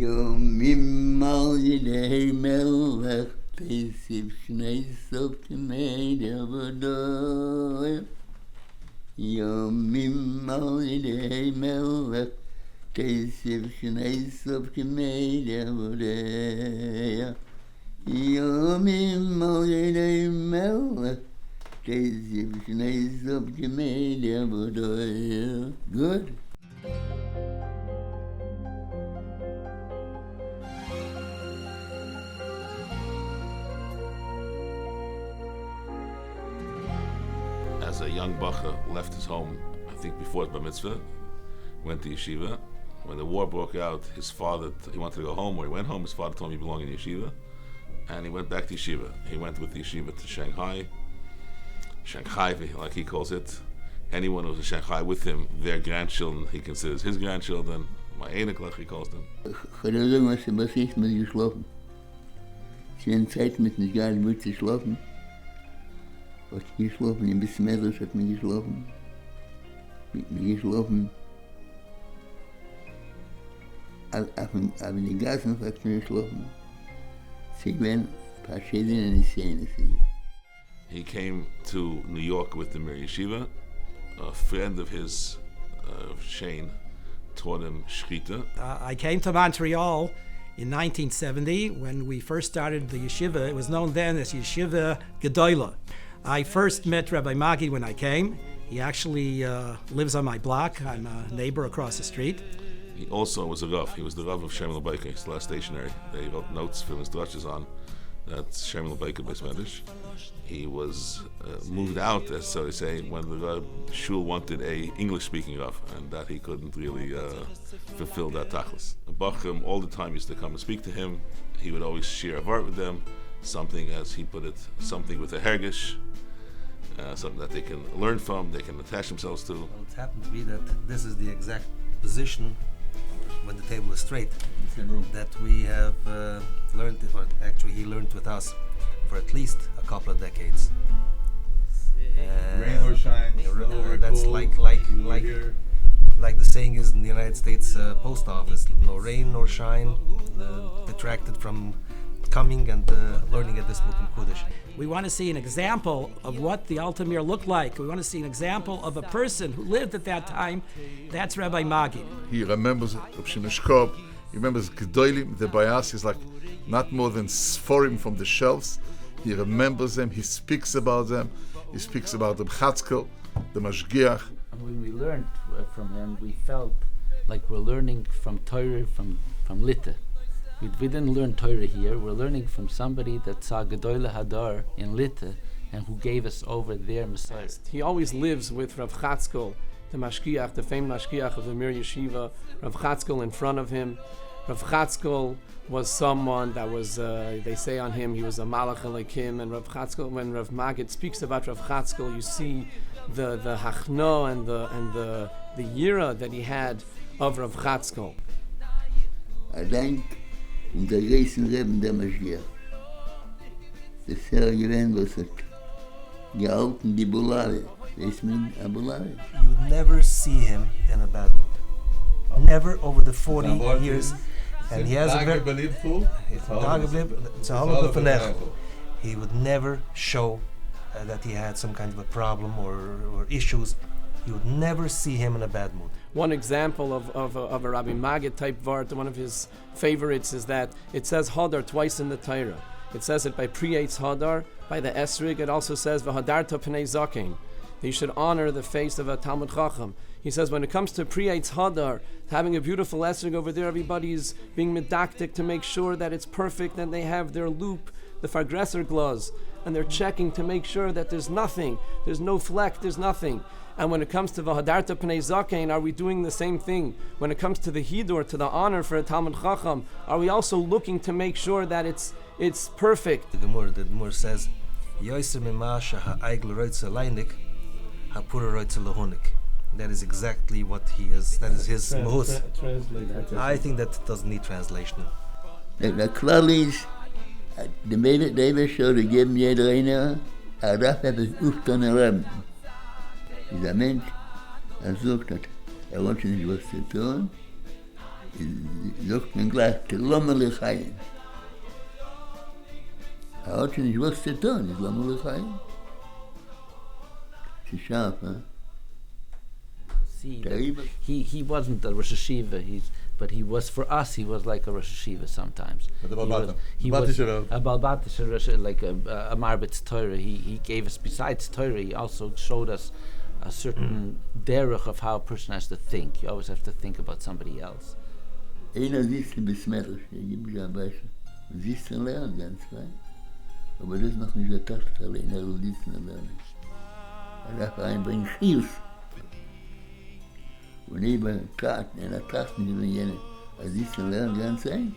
Yomim mal yidei melech, Pesif shnei sof k'mei devodoy. Yomim mal yidei melech, Pesif shnei sof k'mei devodoy. Yomim mal yidei melech, Pesif shnei sof k'mei devodoy. Good. As a young bacher, left his home, I think before Bar Mitzvah, went to yeshiva. When the war broke out, his father, he wanted to go home, or he went home, his father told him he belonged in yeshiva, and he went back to yeshiva. He went with the yeshiva to Shanghai, like he calls it. Anyone who's in Shanghai with him, their grandchildren, he considers his grandchildren, my Eneklach, he calls them. Was ist mit geschlafen? Schöne Zeit mit nicht gar nicht zu schlafen. Hat geschlafen, ein bisschen mehr hat mir geschlafen. Mit mir geschlafen. Aber in den Gassen hat mir geschlafen. Sie werden ein paar verschiedene Szenen. He came to New York with the Mir Yeshiva. A friend of his, Shane, taught him Shchita. I came to Montreal in 1970 when we first started the yeshiva. It was known then as Yeshiva Gedola. I first met Rabbi Magid when I came. He actually lives on my block. I'm a neighbor across the street. He also was a Rav. He was the Rav of Shem L'Beika. It's the last stationary. They wrote notes for his drushes on. That's Shem L'Beika Beis Medrash. He was moved out, as so they say, when the shul wanted a English-speaking Rav, and that he couldn't really fulfill that tachlis. Bachrim all the time used to come and speak to him. He would always share a word with them, something, as he put it, something with a hergish, something that they can learn from, they can attach themselves to. Well, it happened to be that this is the exact position when the table is straight that we have learned, or actually he learned with us for at least a couple of decades. Rain or shine, that's cold, like the saying is in the United States post office: no rain nor shine detracted from coming and learning at this book in Kodesh. We want to see an example of what the Altamir looked like. We want to see an example of a person who lived at that time. That's Rabbi Magid. He remembers Reb Shimon, he remembers Gedolim, the Bayas is like not more than Sforim from the shelves. He remembers them, he speaks about them, he speaks about the Chatzkel, the Mashgiach. When we learned from him, we felt like we're learning from Torah, from Litta. We didn't learn Torah here, we're learning from somebody that saw Gedoyle Hadar in Litta and who gave us over their Messiah. He always lives with Rav Chatzkel, the Mashgiach, the famed Mashgiach of the Mir Yeshiva, Rav Chatzkel in front of him. Rav Chatzkel was someone that was, they say on him, he was a Malach Elokim, and Rav Chatzkel, when Rav Magid speaks about Rav Chatzkel, you see the Hachno and the Yira that he had of Rav Chatzkel. I think in der größten Leben der Mashiach. Das Herr gewinnt, was hat gehalten die Bulare. Weiß man, a Bulare. You would never see him in a bad mood. Never over the 40 years. And he has a very... He would never show that he had some kind of a problem or issues. You would never see him in a bad mood. One example of a Rabbi Magid type vart, one of his favorites, is that it says Hadar twice in the Torah. It says it by Priyates Hadar, by the Esrig. It also says V'hadarta Pnei Zakein. You should honor the face of a Talmud Chacham. He says when it comes to Priyates Hadar, having a beautiful Esrig over there, everybody's being medactic to make sure that it's perfect, and they have their loop, the Fargresser gloves, and they're checking to make sure that there's nothing, there's no fleck, there's nothing. And when it comes to V'hadarta Pnei Zakein, are we doing the same thing? When it comes to the Hidur, to the honor for a Talmud Chacham, are we also looking to make sure that it's perfect? The Gemara says, Yoiser mimasha ha'aigl roitze leinik, ha'pura roitze lehonik. That is exactly what he is. That is his mohus. I think that doesn't need translation. The klal is, the David show to give jeder einer, darf etwas aufstehen leben. Dieser Mensch, sucht hat, wants nicht was zu tun, sagt man gleich, Lomme L'chaim. Er hat schon nicht was zu tun, ist Lomme L'chaim. Es ist scharf, See, that he wasn't a Rosh Hashiva, but he was, for us, he was like a Rosh Hashiva sometimes. He was a Balbatischer Rosh, like a Marbitz Torah. He gave us, besides Torah, he also showed us a certain derech of how a person has to think. You always have to think about somebody else. Einer sitzt in Besmetter, ich gebe mir ein Beispiel. Sitzt und lernt ganz fein. Aber das ist noch nicht der Tag allein, er will sitzen und lernen. Er darf einbringen Chius. Und eben Taten, einer Taten, die wir jene, er sitzt und lernt ganz fein.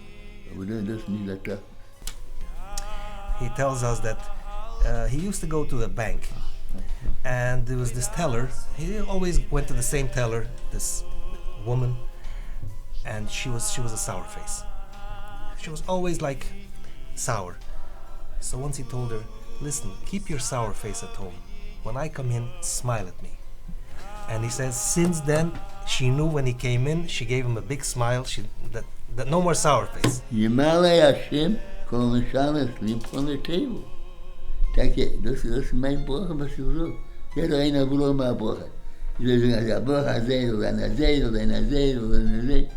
Aber das ist nicht der Tag. He tells us that he used to go to a bank, and there was this teller. He always went to the same teller, this woman, and she was a sour face. She was always like sour. So once he told her, "Listen, keep your sour face at home. When I come in, smile at me." And he says, since then, she knew when he came in, she gave him a big smile. That no more sour face. Yemalei Hashem, kol Meshales lieb von der Table. Danke, das ist mein Bruch, was ich so. Jeder einer will mal Bruch. Ich will sagen, der Bruch הזה, oder הזה, oder הזה, oder הזה.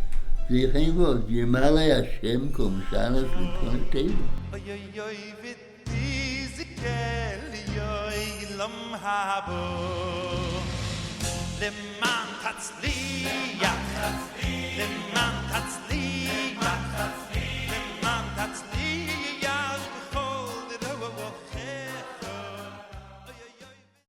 זה kein Wort. Yemalei Hashem, kol Meshales lieb von der Table. Oy oy oy vit dizikel yoy lam habo